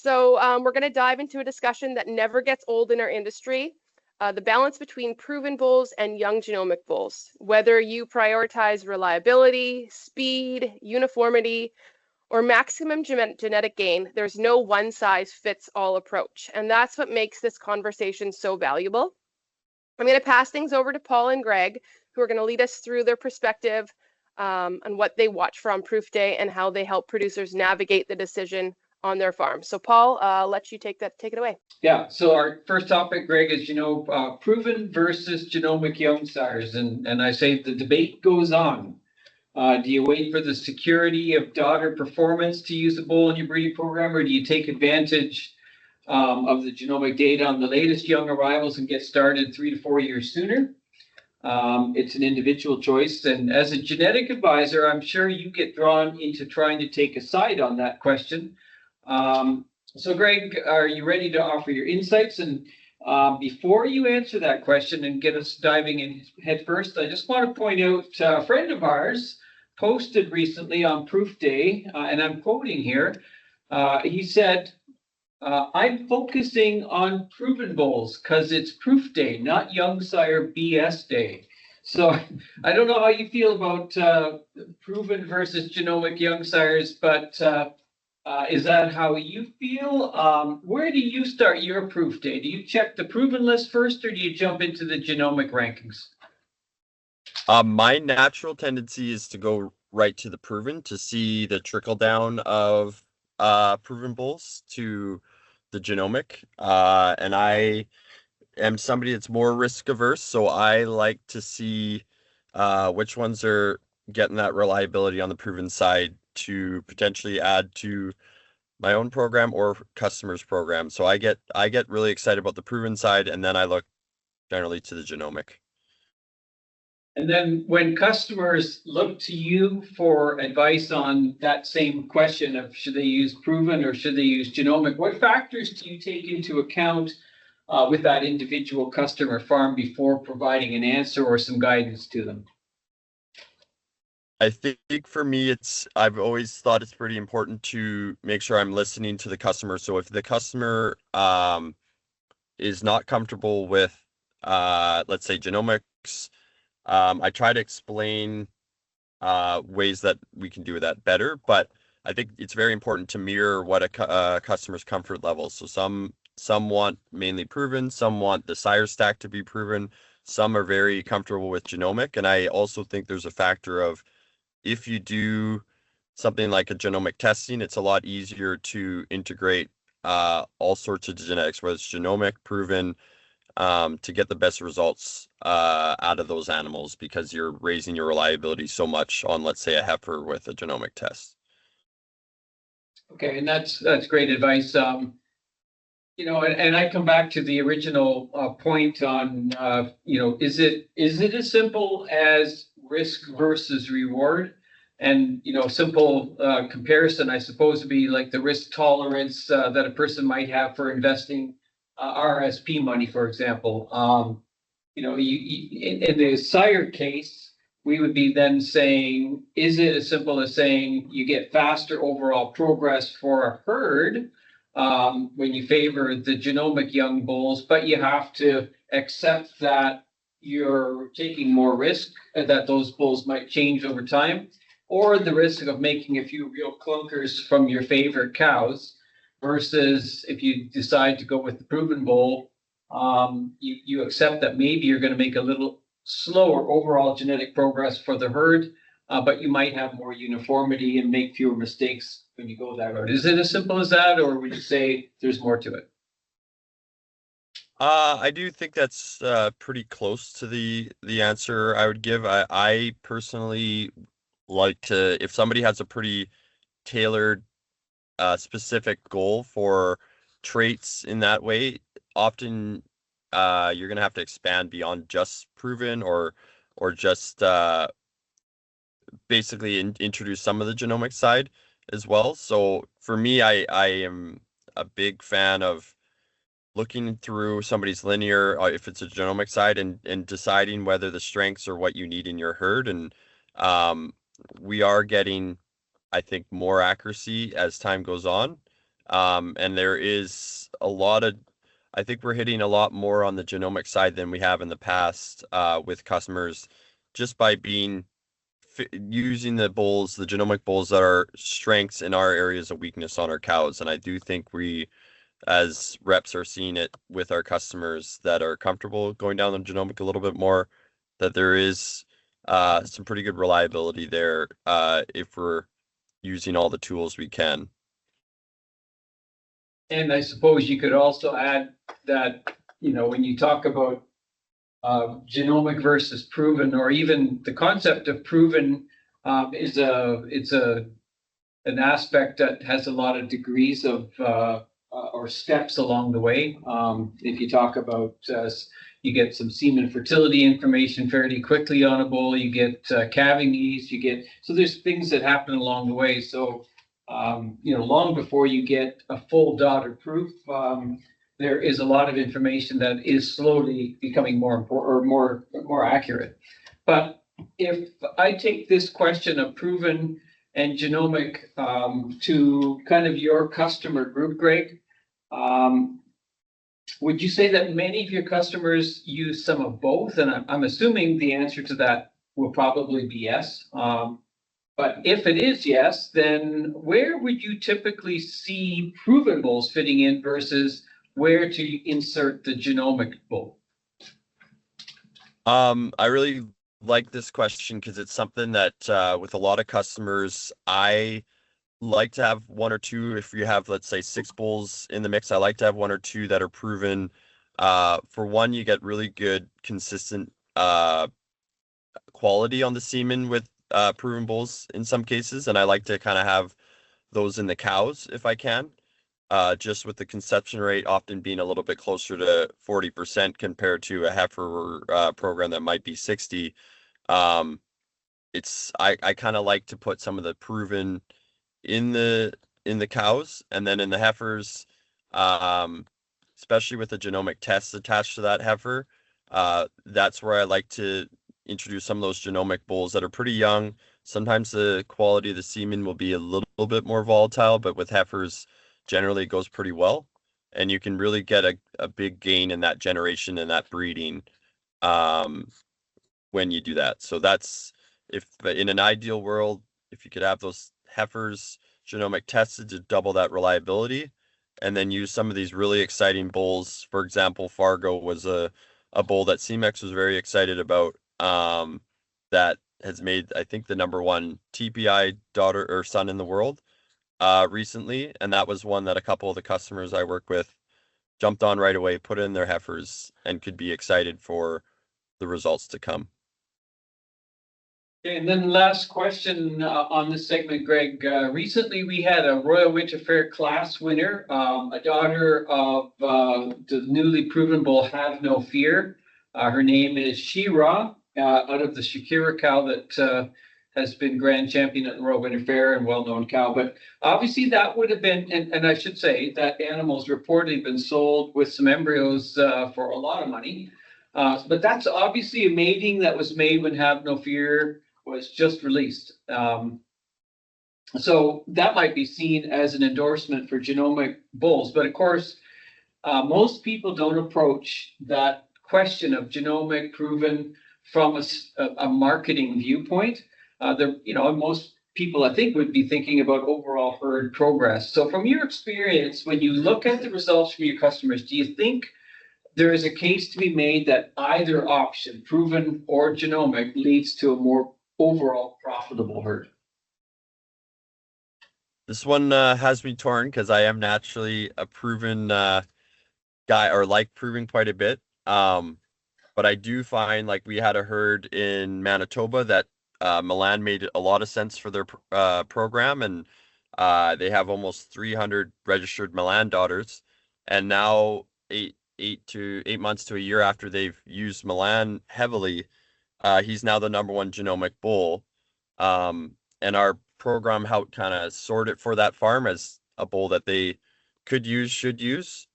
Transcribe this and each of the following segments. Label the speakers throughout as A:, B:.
A: So we're going to dive into a discussion that never gets old in our industry, the balance between proven bulls and young genomic bulls. Whether you prioritize reliability, speed, uniformity, or maximum genetic gain, there's no one-size-fits-all approach. And that's what makes this conversation so valuable. I'm going to pass things over to Paul and Greg, who are going to lead us through their perspective on what they watch for on proof day and how they help producers navigate the decision on their farm. So Paul, I'll let you take it away.
B: Yeah, so our first topic, Greg, is, proven versus genomic young sires. And I say the debate goes on. Do you wait for the security of daughter performance to use a bull in your breeding program, or do you take advantage of the genomic data on the latest young arrivals and get started 3 to 4 years sooner? It's an individual choice. And as a genetic advisor, I'm sure you get drawn into trying to take a side on that question. So Greg, are you ready to offer your insights? And before you answer that question and get us diving in head first, I just want to point out a friend of ours posted recently on Proof Day, and I'm quoting here. He said, I'm focusing on proven bulls because it's Proof Day, not Young Sire BS Day. So I don't know how you feel about proven versus genomic young sires, but is that how you feel? Where do you start your proof day? Do you check the proven list first, or do you jump into the genomic rankings?
C: My natural tendency is to go right to the proven to see the trickle down of proven bulls to the genomic. And I am somebody that's more risk averse, so I like to see which ones are getting that reliability on the proven side to potentially add to my own program or customers' program. So I get really excited about the proven side, and then I look generally to the genomic.
B: And then when customers look to you for advice on that same question of should they use proven or should they use genomic, what factors do you take into account with that individual customer farm before providing an answer or some guidance to them?
C: I think for me, I've always thought it's pretty important to make sure I'm listening to the customer. So if the customer is not comfortable with, let's say, genomics, I try to explain ways that we can do that better. But I think it's very important to mirror what a customer's comfort level. So some want mainly proven, some want the sire stack to be proven, some are very comfortable with genomic. And I also think there's a factor of, if you do something like a genomic testing, it's a lot easier to integrate all sorts of genetics, whether it's genomic, proven, to get the best results out of those animals, because you're raising your reliability so much on, let's say, a heifer with a genomic test.
B: Okay, and that's great advice. And I come back to the original point on, is it as simple as risk versus reward? And, simple comparison, I suppose, would be like the risk tolerance that a person might have for investing RSP money, for example. In the sire case, we would be then saying, is it as simple as saying you get faster overall progress for a herd when you favor the genomic young bulls, but you have to accept that you're taking more risk, that those bulls might change over time, or the risk of making a few real clunkers from your favorite cows, versus if you decide to go with the proven bull, you accept that maybe you're going to make a little slower overall genetic progress for the herd, but you might have more uniformity and make fewer mistakes when you go that route. Is it as simple as that, or would you say there's more to it?
C: I do think that's pretty close to the answer I would give. I personally like to, if somebody has a pretty tailored, specific goal for traits in that way, often you're going to have to expand beyond just proven or just basically introduce some of the genomic side as well. So for me, I am a big fan of looking through somebody's linear, if it's a genomic side, and deciding whether the strengths are what you need in your herd. And we are getting, I think, more accuracy as time goes on. And there is a lot of, I think we're hitting a lot more on the genomic side than we have in the past with customers, just by using the bulls, the genomic bulls that are strengths in our areas of weakness on our cows. And I do think we, as reps, are seeing it with our customers that are comfortable going down the genomic a little bit more, that there is some pretty good reliability there if we're using all the tools we can.
B: And I suppose you could also add that, when you talk about genomic versus proven, or even the concept of proven, it's an aspect that has a lot of degrees of or steps along the way. If you talk about, you get some semen fertility information fairly quickly on a bull, you get calving ease, so there's things that happen along the way. So, long before you get a full daughter proof, there is a lot of information that is slowly becoming more important or more accurate. But if I take this question of proven and genomic to kind of your customer group, Greg, would you say that many of your customers use some of both? And I'm assuming the answer to that will probably be yes. But if it is yes, then where would you typically see proven bulls fitting in versus where to insert the genomic bull?
C: I really like this question because it's something that with a lot of customers, I like to have one or two. If you have, let's say, 6 bulls in the mix, I like to have one or two that are proven. For one, you get really good, consistent quality on the semen with proven bulls in some cases, and I like to kind of have those in the cows if I can. Just with the conception rate often being a little bit closer to 40% compared to a heifer program that might be 60. I kind of like to put some of the proven in the cows, and then in the heifers, especially with the genomic tests attached to that heifer, that's where I like to introduce some of those genomic bulls that are pretty young. Sometimes the quality of the semen will be a little bit more volatile, but with heifers, generally it goes pretty well. And you can really get a big gain in that generation and that breeding when you do that. So that's, if in an ideal world, if you could have those heifers genomic tested to double that reliability, and then use some of these really exciting bulls. For example, Fargo was a bull that CMEX was very excited about, that has made, I think, the #1 TPI daughter or son in the world recently. And that was one that a couple of the customers I work with jumped on right away, put in their heifers, and could be excited for the results to come.
B: And then last question on this segment, Greg. Recently, we had a Royal Winter Fair class winner, a daughter of the newly proven bull Have No Fear. Her name is She-Ra, out of the Shakira cow that has been grand champion at the Royal Winter Fair and well-known cow. But obviously that would have been, and I should say that animal's reportedly been sold with some embryos for a lot of money. But that's obviously a mating that was made when Have No Fear was just released. So that might be seen as an endorsement for genomic bulls. But of course, most people don't approach that question of genomic proven from a marketing viewpoint. Most people, I think, would be thinking about overall herd progress. So from your experience, when you look at the results from your customers, do you think there is a case to be made that either option, proven or genomic, leads to a more overall profitable herd?
C: This one has me torn because I am naturally a proven guy, or like proving quite a bit. But I do find, like, we had a herd in Manitoba that Milan made a lot of sense for their program, and they have almost 300 registered Milan daughters. And now 8 months to a year after they've used Milan heavily, he's now the #1 genomic bull. And our program helped kind of sort it for that farm as a bull that they could use, should use.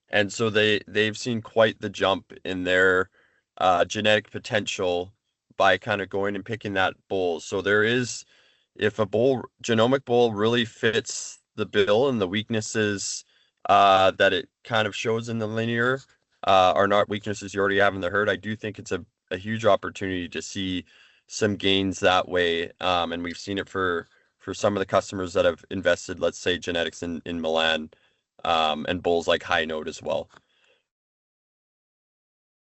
C: And so they've seen quite the jump in their genetic potential by kind of going and picking that bull. So there is, if a genomic bull really fits the bill and the weaknesses that it kind of shows in the linear are not weaknesses you already have in the herd. I do think it's a huge opportunity to see some gains that way. And we've seen it for some of the customers that have invested, let's say, genetics in Milan and bulls like High Note as well.